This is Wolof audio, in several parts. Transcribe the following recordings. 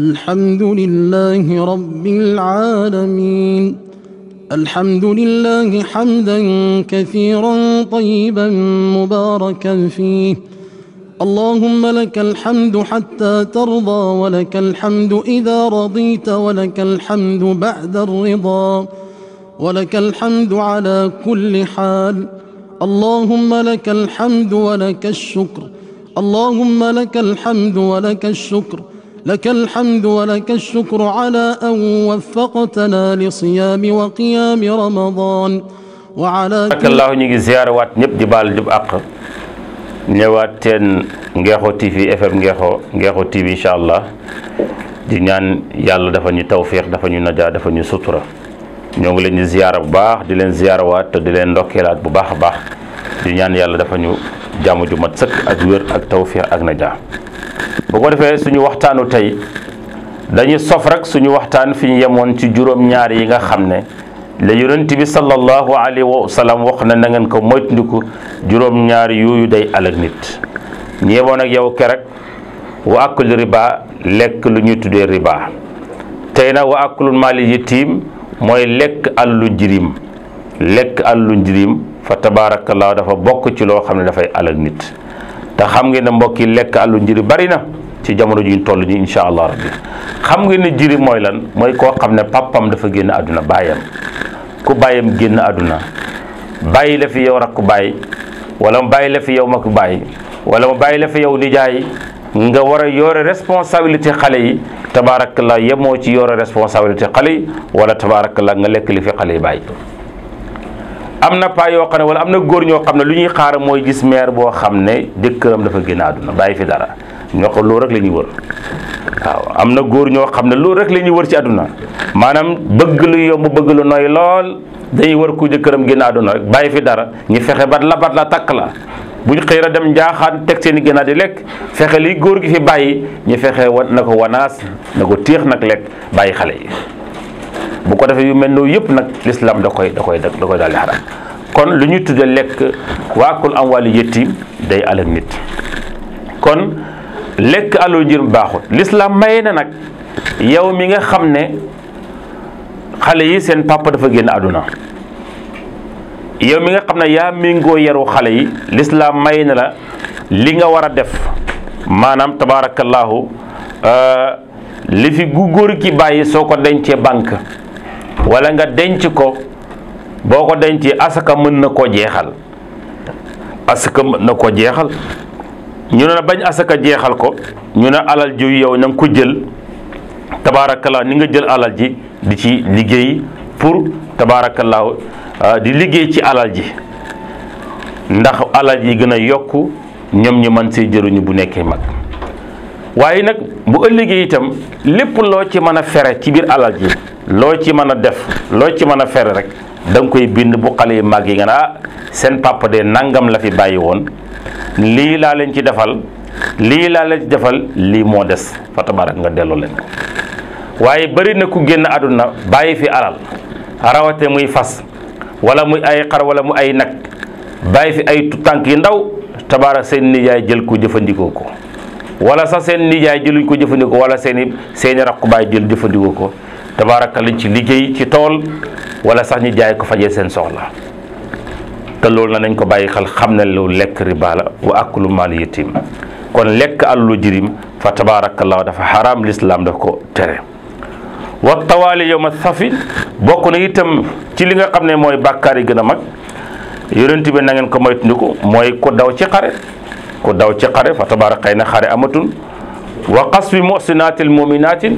الحمد لله رب العالمين. الحمد لله حمدا كثيرا طيبا مباركا فيه. اللهم لك الحمد حتى ترضى، ولك الحمد إذا رضيت، ولك الحمد بعد الرضا، ولك الحمد على كل حال. اللهم لك الحمد ولك الشكر. اللهم لك الحمد ولك الشكر. لك الحمد ولك الشكر على أن وفقتنا لصيام وقيام رمضان وعلى الله نيجي زيارة وات نيب دي بال جب أق ñëwaat teen Ngexo TV FM Ngexo TV incha allah di ñaan yàlla dafa ñu tawfiq dafa ñu najaa dafa ñu sutura ñoo ngi leen di ziyaara bu baax di leen ziyaarawaat te di leen ndokkeelaat bu baax a baax di ñaan yàlla dafa ñu jàmm ju mat sëkk ak wér ak tawfiq ak najaa bu ko defee suñu waxtaanu tey dañuy sof rek suñu waxtaan fi ñu yemoon ci juróom-ñaar yi nga xam ne la yonent bi sallallahu alayhi wa sallam wax na na ngeen ko moytandiku juróom-ñaar yooyu day alak nit ñu yemoon ak yow kerek wa akul riba lekk lu ñuy tuddee riba tey nag wa akulul maali yatiim mooy lekk àllu jirim lekk àllu jirim fa tabarakallah dafa bokk ci loo xam ne dafay alak nit te xam ngeen ne mbokk yi lekk àllu njëriñ bari na ci jamono ji ñu toll nii incha allah rabbi xam ngeen ne jirim mooy lan mooy koo xam ne papam dafa génn àdduna baayam ku baayam génn àdduna bàyyi la fi yow rakku baay wala mu bàyyi la fi yow magu baay wala mu bàyyi la fi yow nijaay nga war a yore responsabilité xale yi tabaarakallah yemoo ci yore responsabilité xale yi wala tabaarakallah nga lekk li fi xale yi bàyyi. am na paa yoo xam ne wala am na góor ñoo xam ne lu ñuy xaar mooy gis meer boo xam ne jëkkëram dafa génn àdduna bàyyi fi dara ñoo xam loolu rek la ñuy wër waaw am na góor ñoo xam ne loolu rek la ñuy wër ci àdduna maanaam bëgg lu yomb bëgg lu nooy lool dañuy wër ku jëkkëram génn àdduna rek bàyyi fi dara ñu fexe ba labat la takk la bu ñu xëy dem njaaxaan teg seen i gànnaar di lekk fexe li góor gi fi bàyyi ñu fexe na ko wanaas na ko téex nag lekk bàyyi xale yi. bu ko defee yu mel noonu yëpp nag l'islam da koy daal di xaram kon lu ñuy tudde lekk waakul amwaali yatiim day alak nit kon lekk alal njëriñ baaxut l'islam maye na nag yow mi nga xam ne xale yi seen papa dafa génn àdduna yow mi nga xam ne yaa méngoo yaru xale yi l'islam maye na la li nga war a def maanaam tabaarakallaahu li fi gu góor ki bàyyi soo ko dencee banque wala nga denc ko boo ko dencee asaka mën na koo jeexal ñu ne bañ asaka jeexal ko ñu ne alal ji yow na nga ko jël tabaarakallah ni nga jël alal ji di ci liggéey pour tabaarakallah di liggéey ci alal ji ndax alal ji gën a yokku ñoom ñu mën see jëruñu bu nekkee mag waaye nag bu ëllëgee itam lépp loo ci mën a fere ci biir alal ji loo ci mën a def loo ci mën a fere rek da nga koy bind bu xale yi màgg yi nga ne seen papa de nangam la fi bàyyi woon lii laa leen ci defal lii moo des fa tabarak nga delloo leen ko waaye bëri na ku génn àdduna bàyyi fi alal rawate muy fas wala muy ay xar wala mu ay nag bàyyi fi ay tànk yu ndaw tabarak seen nijaay jël ko jëfandikoo ko wala sax seen nijaay jëluñ ko jëfandikoo wala seeni rakku baay jël jëfandikoo ko tabaaraka lañ ci liggéey ci tool wala sax ñu jaay ko fajee seen soxla te loolu na nañ ko bàyyi xel xam ne loolu lekk riba la wa akulu maal yatim kon lekk alalu jirim fa tabaarakallah dafa xaraam l'islam daf ko tere wa tawaali yawma safi bokk na itam ci li nga xam ne mooy bàkkaar yi gën a mag yonent bi na ngeen ko moytandiku mooy ku daw ci xare fa tabaaraka na xare amatul wa qasfi muhsinaatil mu'minaatin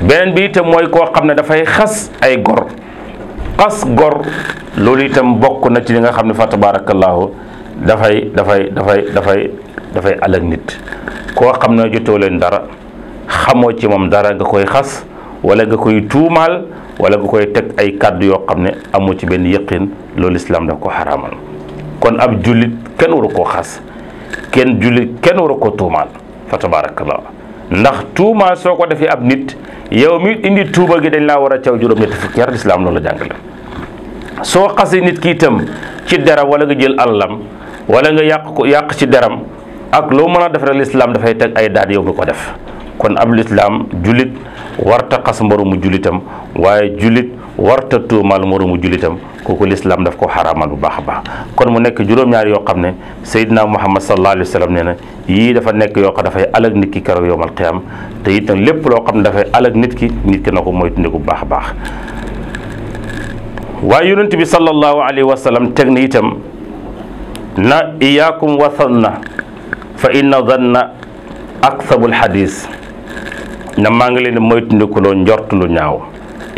beneen bi itam mooy koo xam ne dafay xas ay gor xas gor loolu itam bokk na ci li nga xam ne fa tabarakallahu dafay alak nit koo xam ne jotoo leen dara xamoo ci moom dara nga koy xas wala nga koy tuumaal wala nga koy teg ay kàddu yoo xam ne amoo ci benn yëqin loolu islam daf ko xaraamal kon ab jullit kenn waru koo xas kenn waru ko tuumaal fa tabarakallah ndax tuumaal soo ko defee ab nit yow mi indi tuuba gi dañ laa war a caw juróom-ñetti fukki yar lislaam loolu la jàngale soo xasee nit ki itam ci deram wala nga jël alalam wala nga yàq ci deram ak loo mën a def rek lislaam dafay teg ay daat yow mi ko def kon ab lislaam jullit warta xas moromu jullitam waaye jullit warta tuumaal moromu jullitam kooku lislaam daf ko xaraamal bu baax a baax kon mu nekk juróom-ñaar yoo xam ne Seydina Muhammad sallallahu alayhi wa sallam nee na yii dafa nekk yoo xam dafay alag nit ki keroog yowmal qiyaam te it nag lépp loo xam ne dafay alag nit ki na ko moytandiku bu baax a baax. waaye yonent bi sallallahu alayhi wa sallam teg na itam na iyaakum wa zanna fa inna zanna aksabul hadis na maa ngi leen di moytandikuloo njort lu ñaaw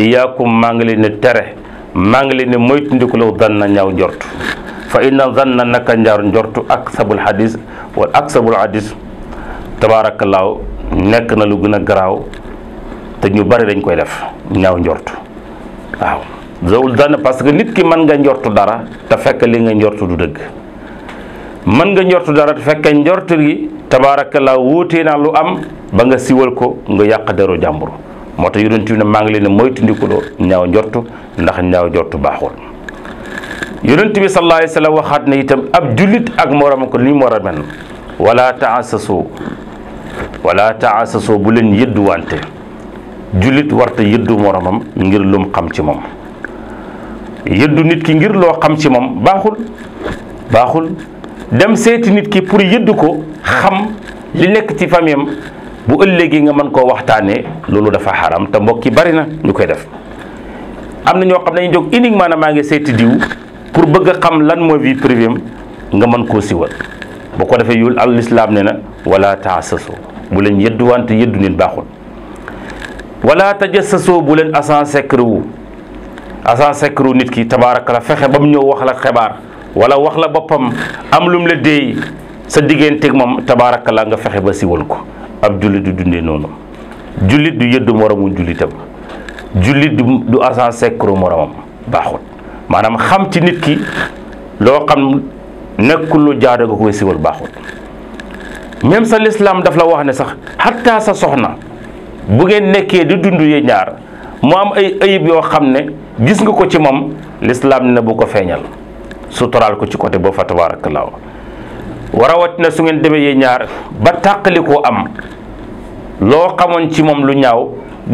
iyaakum maa ngi leen di tere maa ngi leen di moytandikuloo zanna ñaaw njort fa inna zanna naka njaar njortu aksabul hadis wala aksabul hadis tabaarakallaahu nekk na lu gën a garaaw te ñu bari dañ koy def ñaaw njort waaw zawul zanna parce que nit ki mën nga njortu dara te fekk li nga njortu du dëgg mën nga njortu dara te fekk njortu gi tabaarakallaa wuutee naa lu am ba nga siwal ko nga yàq deru jàmbur moo tax yonent bi ne maa ngi leen ne moytandikuloo ñaaw njortu ndax ñaaw njortu baaxul. yonent bi sallallahu alayhi wa sallam waxaat na itam ab jullit ak morom ko ni mu war a mel wala taasasoo bu leen yëddu wante jullit warta yëddu moromam ngir lum xam ci moom yëddu nit ki ngir loo xam ci moom baaxul dem seeti nit ki pour yëddu ko xam li nekk ci famiyam bu ëllëgee nga mën koo waxtaanee loolu dafa xaram te mbokk yi bari na ñu koy def am na ñoo xam ne dañuy jóg uniquement na maa ngi seeti diw pour bëgg a xam lan mooy vie privée nga mën koo siwal bu ko defee yul al islam ne na wala taasasoo bu leen yëddu wante yëddu nit baaxul wala tajassasoo bu leen agent secret wu nit ki tabaaraka la fexe ba mu ñëw wax la xibaar wala wax la boppam am lum la déey sa digganteeg moom tabaarakallaa nga fexe ba siwal ko ab jullit du dundee noonu jullit du yëddu moromu jullitam jullit du agent secret moromam baaxul maanaam xam ci nit ki loo xam nekkul lu jaadu nga koy siwal baaxul même sa lislaam daf la wax ne sax xataa sa soxna bu ngeen nekkee di dund yee ñaar mu am ay ayib yoo xam ne gis nga ko ci moom lislaam ne bu ko feeñal suturaal ko ci côté boo fa tabaarakallaa warawatina su ngeen demee yee ñaar ba tàqali koo am loo xamoon ci moom lu ñaaw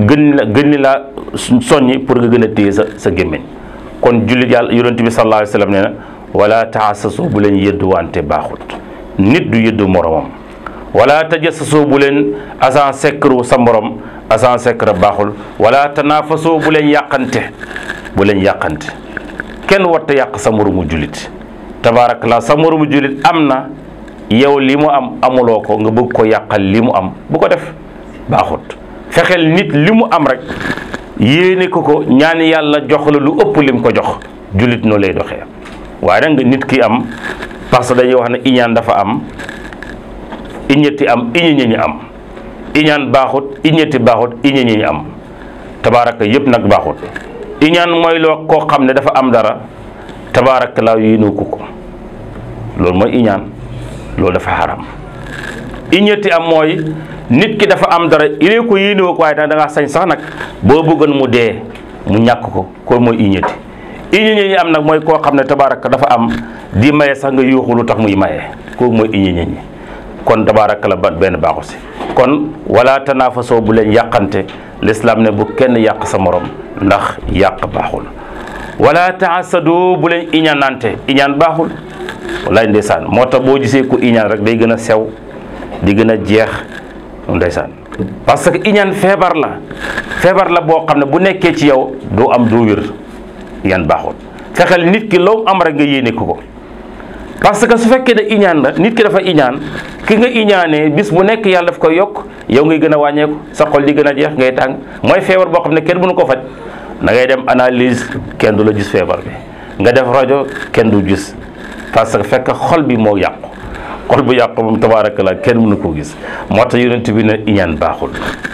gën la soññi pour nga gën a téye sa gémmiñ kon jullit yàlla yonent bi sallallahu alayhi wa sallam nee na wala taasasoo bu leen yëddu wante baaxut nit du yëddu moromam wala tajassasoo bu leen agent secret sa morom agent secret baaxul wala tanaafasoo bu leen yàqante kenn warta yàq sa moromu jullit tabaarakallaa sa moromu jullit am na yow li mu am amuloo ko nga bëgg ko yàqal li mu am bu ko def baaxut fexeel nit li mu am rek yéene ko ñaan yàlla jox la lu ëpp lim ko jox jullit noo lay doxee waaye nag nga nit ki am parce que dañuy wax ne iñaan dafa am iñetti am iñeñi am iñaan baaxut iñetti baaxut iñeñi am tabaaraka yëpp nag baaxut iñaan mooy loo koo xam ne dafa am dara tabaaraka laa yéenoo ko loolu mooy iñaan loolu dafa xaram iñetti am mooy nit ki dafa am dara ilee ko yéenoo ko waaye da ngaa sañ sax nag boo bëggoon mu dee mu ñàkk ko mooy iñetti iñeñi am nag mooy koo xam ne tabaaraka dafa am di maye sax nga yuuxu lu tax muy maye kooku mooy iñeñi kon tabaaraka la benn baaxu si kon wala tanaafasoo bu leen yàqante l'islam ne bu kenn yàq sa morom ndax yàq baaxul wala taasadu bu leen iñaanante iñaan baaxul wallaay ndeysaan moo tax boo gisee ku iñaan rek day gën a sew di gën a jeex ndeysaan parce que iñaan feebar la boo xam ne bu nekkee ci yow doo am doo wér iñaan baaxul fexeel nit ki loo am rek nga yéene ko parce que su fekkee ne iñaan la nit ki dafa iñaan ki nga iñaanee bis bu nekk yàlla daf koy yokk yow ngay gën a wàññeeku sa xol di gën a jeex ngay tàng mooy feebar boo xam ne kenn mënu ko faj da ngay dem analyse kenn du la gis feebar bi nga def rajo kenn du gis parce que fekk xol bi moo yàqu xol bu yàqu moom tabaarakallaa kenn mënu koo gis moo tax yonent bi ne iñaan baaxul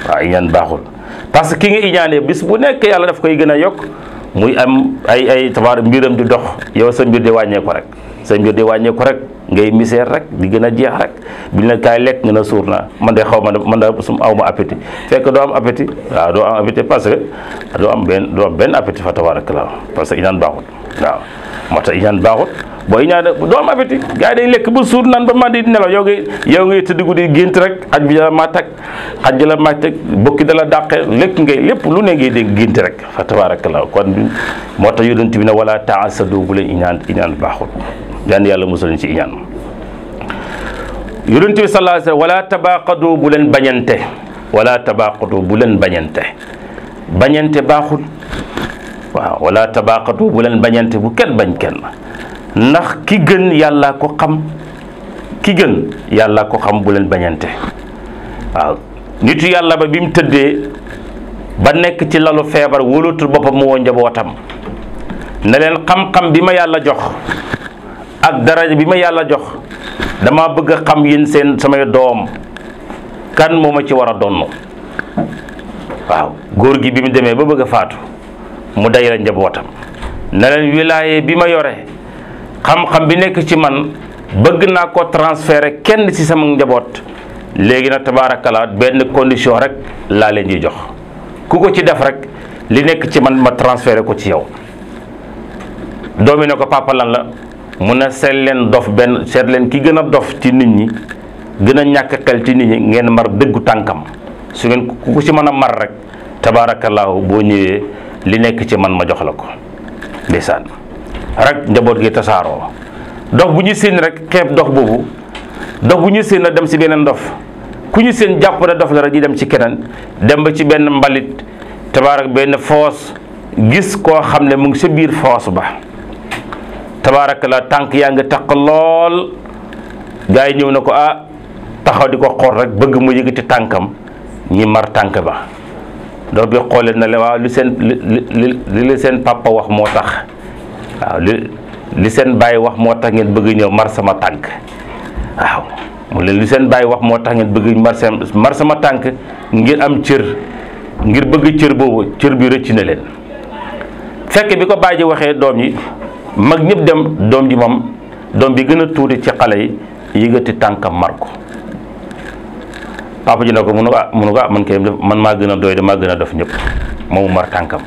waaw iñaan baaxul parce que ki nga iñaanee bis bu nekk yàlla daf koy gën a yokk muy am ay mbiram di dox yow sa mbir di wàññeeku rek sa mbir di wàññeeku rek ngay misère rek di gën a jeex rek biñ la kaay lekk nga na suur na man de xaw ma man da sum aw ma appétit fekk doo am appétit waaw doo am appétit parce que doo am benn appétit fa tabarakallah parce que iñaan baaxul waaw moo tax iñaan baaxut boo iñaan doo am appétit gars yi dañ lekk ba suur naan ba man di nelaw yow ngay tëdd guddi gént rek xaj bi dala màtt ak xaj bi la màtt ak bokki dala dàqe lekk ngay lépp lu ne ngay dégg gént rek fa tabarakallah kon moo tax yonent bi ne wala taasadu bu leen iñaan baaxut yaan yàlla musal ci iñaan yonent bi sallallahu alayhi wa sallam wala tabaqadu bu leen bañante wala tabaqadu bu leen bañante baaxul waaw wala tabaqadu bu leen bañante bu kenn bañ kenn ndax ki gën yàlla ko xam bu leen bañante waaw nitu yàlla ba bi mu tëddee ba nekk ci lalu feebar wóolatul boppam mu woo njabootam ne leen xam-xam bi ma yàlla jox ak daraja bi ma yàlla jox dama bëgg a xam yéen samay doom kan moo ma ci war a donn waaw góor gi bi mu demee ba bëgg a faatu mu dajale njabootam ne leen wilaaye bi ma yore xam-xam bi nekk ci man bëgg naa ko transférer kenn ci sama njaboot léegi nag tabaarakallaa benn condition rek laa leen di jox ku ko ci def rek li nekk ci man ma transférer ko ci yow doomi ne ko papa lan la mun na seet leen ki gën a dof ci nit ñi gën a ñàkk xel ci nit ñi ngeen mar dëggu tànkam su ngeen ku ko ci mën a mar rek tabaarakallaahu boo ñëwee li nekk ci man ma jox la ko ndeysaan rek njaboot gi tasaaroo dox bu ñu seen rek xeeb dox boobu dox bu ñu seen na dem ci beneen dof ku ñu seen jàpp na dof la rek di dem ci keneen dem ba ci benn mbalit benn foos gis koo xam ne mu ngi sa biir foos ba tabaarakallaa tànk yaa ngi taq lool gars yi ñëw na ko taxaw di ko xool rek bëgg mu yëgati tànkam ñi mar tànk ba doo bi xoolee na le waaw li seen papa wax moo tax waaw li seen bàyyi wax moo tax ngeen bëgg ñëw mar sama tànk waaw mu leen li seen bàyyi wax moo tax ngeen bëgg mar sama tànk ngir am cër ngir bëgg cër boobu cër bi rëcc na leen fekk bi ko bàyyi ji waxee doom yi mag ñëpp dem doom ji moom doom bi gën a tuuti ci xale yi yëgati tànkam mar ko papa ji ne ko munu ko man maa gën a doy de maa gën a def ñëpp moomu mar tànkam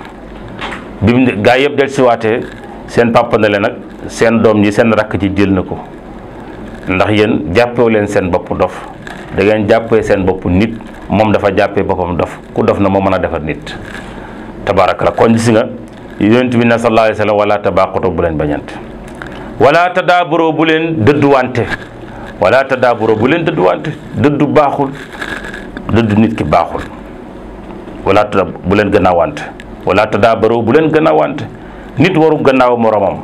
bi mu gaa yëpp del siwaatee seen papa ne leen nag seen doom ji seen rakk ji jël na ko ndax yéen jàppewu leen seen bopp dof da ngeen jàppee seen bopp nit moom dafa jàppee boppam dof ku dof na moo mën a defar nit tabaarakalla kon gis nga yonent bi ne sallallahu alayhi wa sallam wala tabaqatu bu leen bañante wala tadaaburo bu leen dëdduwante dëddu baaxul dëddu nit ki baaxul bu leen gannaawante wala tadaaburo bu leen gannaawante nit waru gannaaw moromam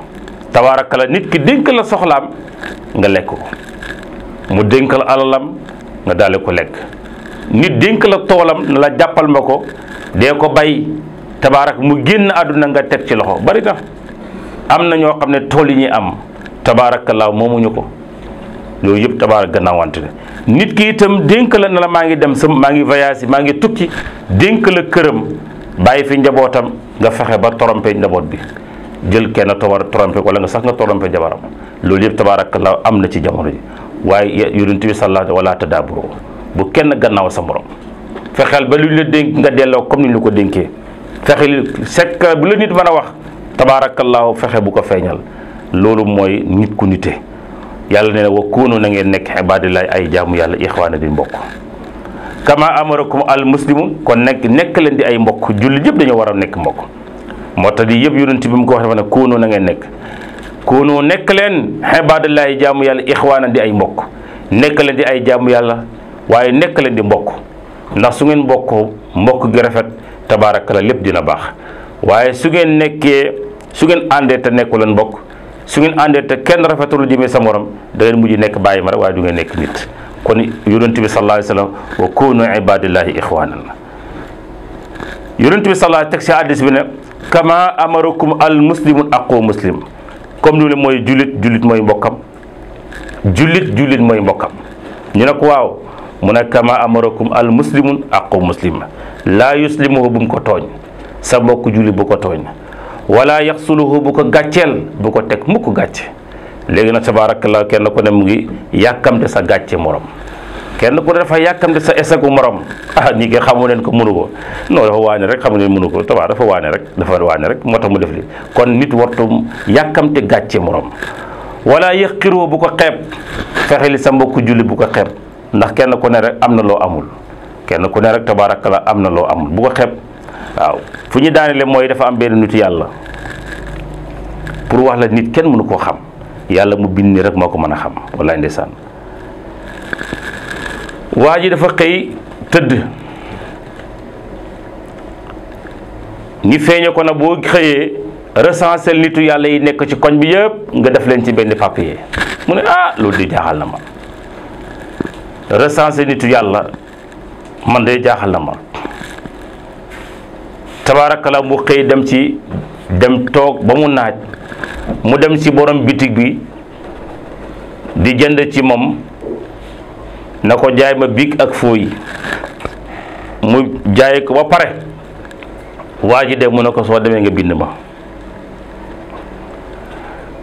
tabaarakalla nit ki dénk la soxlaam nga lekk ko mu dénk la alalam nga daale ko lekk nit dénk la toolam na la jàppal ma ko dee ko bay tabaarak mu génn àdduna nga teg ci loxo bari na am na ñoo xam ne tool yi ñuy am tabaarakallaa moomuñu ko loolu yëpp tabaarak gannaawante la nit ki itam dénk la na la maa ngi dem maa ngi voyage maa ngi tukki dénk la këram bàyyi fi njabootam nga fexe ba trompé njaboot bi jël kenn trompé wala nga sax nga trompé jabaram loolu yëpp tabaarakallaa am na ci jamono ji waaye yonent bi sallallaahu wala tadaaburo bu kenn gannaaw sa morom fexeel ba lu ñu la dénk nga delloo comme ni ñu la ko dénkee fexe bu la nit mën a wax tabaarakallaahu fexe bu ko feeñal loolu mooy nit ku nite yàlla nee na wa kuunu na ngeen nekk ibaadillaahi ay jaamu yàlla ixwaana di mbokk kama amarakum al muslimun kon nekk leen di ay mbokk jullit yëpp dañoo war a nekk mbokk moo tax di yëpp yonent bi mu ko wax dafa ne kuunu na ngeen nekk leen ibaadillaahi jaamu yàlla ixwaana di ay mbokk nekk leen di ay jaamu yàlla waaye nekk leen di mbokk ndax su ngeen mbokk gi rafet tabaarakalla lépp dina baax waaye su ngeen àndee te nekku leen mbokk su ngeen àndee te kenn rafetul jëmee sa morom da ngeen mujj nekk bàyyi ma rek waaye du ngeen nekk nit kon yonent bi sallallahu alayhi wa sallam wa kunu ibadillahi ixwanan yonent bi sallallahu teg si hadiis bi ne kama amarakum al muslimun aqu muslim comme lu ne mooy jullit mooy mbokkam jullit mooy mbokkam ñu ne ko waaw mu ne kama amarakum al muslimun aqu muslim laa yuslimuhu bu mu ko tooñ sa mbokk jullit bu ko tooñ wala yaxsuluhu bu ko gàcceel bu ko teg mukk gàcce léegi nag tabaarakallaa kenn ko ne mu ngi yàkkamte sa gàcce morom kenn ku ne dafa yàkkamte sa esagu morom nii ke xamu leen ko mënu ko non dafa waane rek xamu leen mënu ko tabaar dafa waane rek moo tax mu def li kon nit wartu yàkkamte gàcce morom wala yëqiroo bu ko xeeb fexe li sa mbokku julli bu ko xeeb ndax kenn ku ne rek am na loo amul kenn ku ne rek tabaarakalla am na loo amul bu ko xeeb waaw fu ñu daanele mooy dafa am benn nit yàlla pour wax la nit kenn mënu koo xam yàlla mu bind ni rek moo ko mën a xam wallaay ndeysaan waa ji dafa xëy tëdd ñi feeñe ko na boo xëyee recensé nitu yàlla yi nekk ci koñ bi yëpp nga def leen ci benn papier mu ne loolu di jaaxal na ma recensé nitu yàlla man de jaaxal na ma tabaarakalla mu xëy dem toog ba mu naaj mu dem ci borom bitig bi di jënd ci moom na ko jaay ma biig ak fooy mu jaay ko ba pare waa ji de mu ne ko soo demee nga bind ma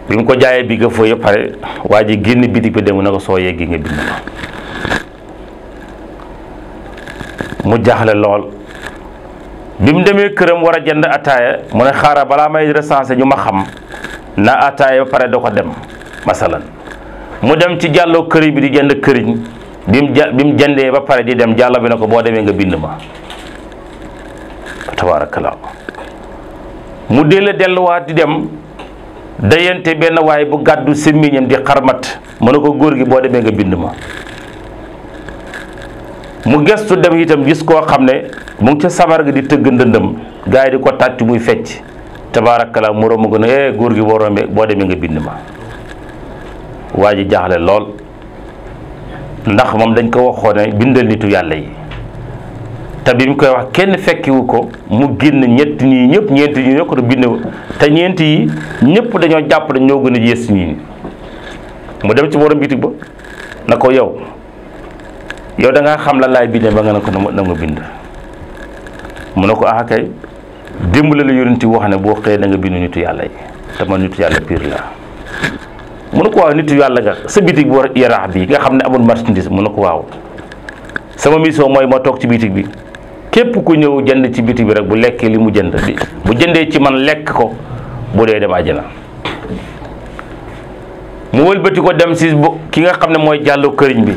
bi mu ko jaayee biig ak fooy ba pare waa ji génn bitig bi de mu ne ko soo yeggi nga bind ma mu jaaxle lool bi mu demee këram war a jënd ataaya mu ne xaaral balaa may recensé ñu ma xam na ataaya ba pare da ko dem masalan mu dem ci jàlloo këriñ bi di jënd këriñ bi mu jëndee ba pare di dem jàllo bi ne ko boo demee nga bind ma tabaarakallaa mu delluwaat di dem dayante benn waay bu gàddu sémmiñam di xarmat mu ne ko góor gi boo demee nga bind ma mu gestu dem itam gis koo xam ne mu ngi ca sabar gi di tëgg ndëndëm gars yi di ko tàcc muy fecc tabaarakallaa mu romb ko ne góor gi boo demee nga bind ma waa ji jaaxle lool ndax moom dañ ko waxoon ne bindal nitu yàlla yi te bi mu koy wax kenn fekkiwu ko mu génn ñeenti ñi ñoo ko bind te ñeenti yi ñëpp dañoo jàpp dañ ñoo gën a yées ñii mu dem ci borom bitig ba na ko yow da ngaa xam la laay bindee ba nga ne ko na nga bind mu ne ko kay dimbale la yonent wax ne boo xëyee da nga bind nitu yàlla yi te man nitu yàlla pire la mu ne ko waaw nitu yàlla nga sa bitig bu yaraax bi nga xam ne amul marchandise mu ne ko waaw sama mission mooy ma toog ci bitig bi képp ku ñëw jënd ci bitig bi rek bu lekkee li mu jënd bu jëndee ci man lekk ko bu dee dem àjjana mu wëlbati ko dem si ki nga xam ne mooy jàllu këriñ bi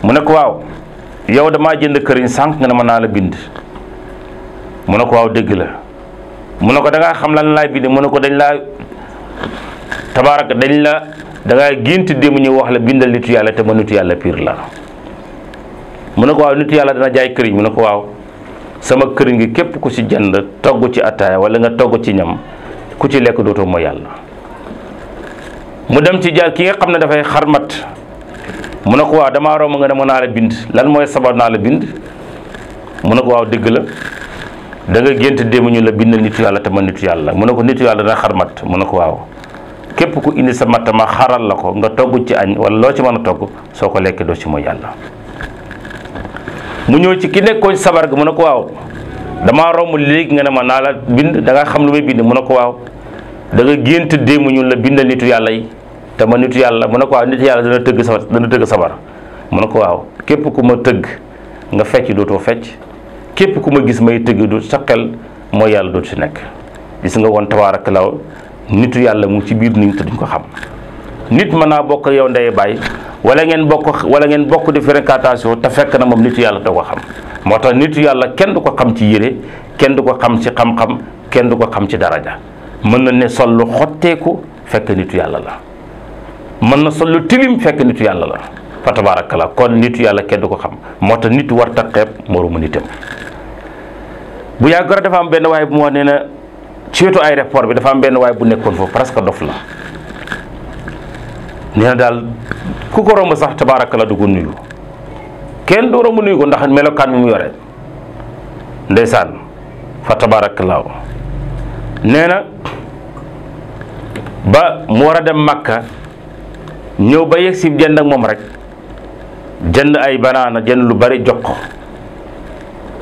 mu ne ko waaw yow damaa jënd këriñ sànq nga ne ma naa la bind mu ne ko waaw dëgg la mu ne ko da ngaa xam lan laay bind mu ne ko dañ laa tabaaraka da ngaa gént démb ñu wax la bindal nitu yàlla te ma nitu yàlla pire la mu ne ko waaw nitu yàlla dana jaay këriñ mu ne ko waaw sama këriñ gi képp ku ci jënd togg ci ataaya wala nga togg ci ñam ku ci lekk dootoo mooy yàlla mu dem ci jaar ki nga xam ne dafay xarmat mu ne ko waaw damaa romb nga ne ma naa la bind lan mooy sabab naa la bind mu ne ko waaw dëgg la da nga gént démb ñu la bindal nitu yàlla te ma nitu yàlla mu ne ko nitu yàlla dana xarmat mu ne ko waaw képp ku indi sa matt ma xaral la ko nga togg ci añ wala loo ci mën a togg soo ko lekkee doo ci mooy yàlla mu ñëw ci ki nekkoon sabar gi mu ne ko waaw damaa romb léegi nga ne ma naa la bind da nga xam lu may bind mu ne ko waaw da nga gént démb ñu la bindal nitu yàlla yi te ma nitu yàlla mu ne ko waaw nitu yàlla dana tëgg sabar mu ne ko waaw képp ku ma tëgg nga fecc dootoo fecc képp ku ma gis may tëgg du sa xel mooy yàlla dootu si nekk gis nga woon tabaarakallaa nitu yàlla mu ci biir nit ñi te duñ ko xam nit mën naa bokk yow ndey bàyyi wala ngeen bokk di fréquentation te fekk na moom nitu yàlla da ko xam moo tax nitu yàlla kenn du ko xam ci yére kenn du ko xam ci xam-xam kenn du ko xam ci daraja mën na ne sol lu xotteeku fekk nitu yàlla la mën na sol lu tilim fekk nitu yàlla la fa tabaarakallaa kon nitu yàlla kenn du ko xam moo tax nit war ta xeeb moromu nitam bu yàgg rek dafa am benn waay bu mu wax nee na ci wetu aéroport bi dafa am benn waay bu nekkoon foofu presque dof la nee na daal ku ko romb sax tabaarakallaa du ko nuyu kenn du romb nuyu ko ndax melokaan bi mu yore ndeysaan fa tabaarakallaa nee na ba mu war a dem Makka ñëw ba yegg si jënd ak moom rek jënd ay banaana jënd lu bari jox ko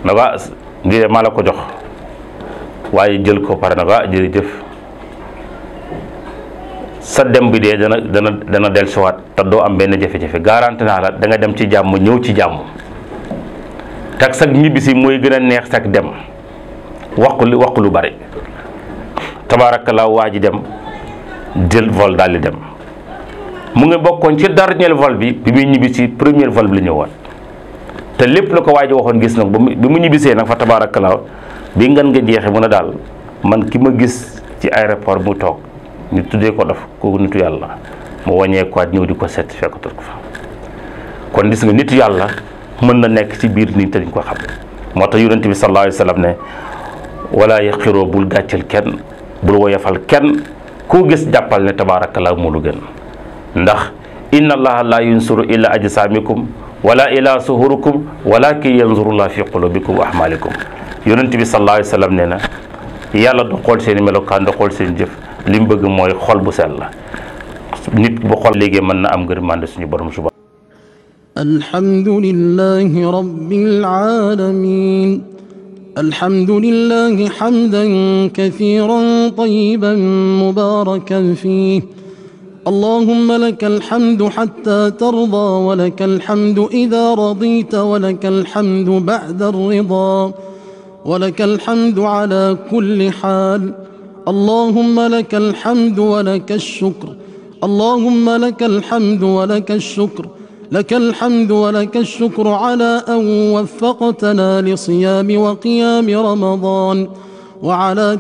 na ko lii de maa la ko jox waaye jël ko pare na ko jërëjëf sa dem bi dee dana dellusiwaat te doo am benn jafe-jafe garanti naa la da nga dem ci jàmm ñëw ci jàmm tak sag ñibbisi mooy gën a neex sag dem wax lu bari tabaarakallaa waa ji dem jël vol daal di dem mu ngi bokkoon ci dernier vol bi muy ñibbisi premier vol bi la ñëwaat te lépp la ko waa ji waxoon gis nag bi mu ñibbisee nag fa tabaarakallaa bi ngan nga jeexee mu ne daal man ki ma gis ci aéroport mu toog ñu tuddee ko def kooku nitu yàlla mu wàññee ko ñëw di ko seet fekkatul ko fa kon gis nga nitu yàlla mën na nekk ci biir nit te dañ ko xam moo tax yonent bi sallallahu alayhi wa sallam ne wala yaqiroo bul gàcceel kenn bul woyofal kenn koo gis jàppal ne tabaarakallaa moo lu gën ndax inna allaha la yunsuru illa ajsamikum wala ila suhurukum walakin yanzurullah fi qulubikum wa ahmalikum yonent bi sallallahu alayhi wa sallam nee na yàlla du xool seen i melokaan du xool seen jëf li mu bëgg mooy xol bu sell la nit bu xol léegi mën na am ngërmande suñu borom suba alhamdulillahi rabbil alamin alhamdulillahi hamdan kathiran tayyiban mubarakan fihi اللهم لك الحمد حتى ترضى ولك الحمد إذا رضيت ولك الحمد بعد الرضا ولك الحمد على كل حال اللهم لك الحمد ولك الشكر اللهم لك الحمد ولك الشكر لك الحمد ولك الشكر على أن وفقتنا لصيام وقيام رمضان وعلى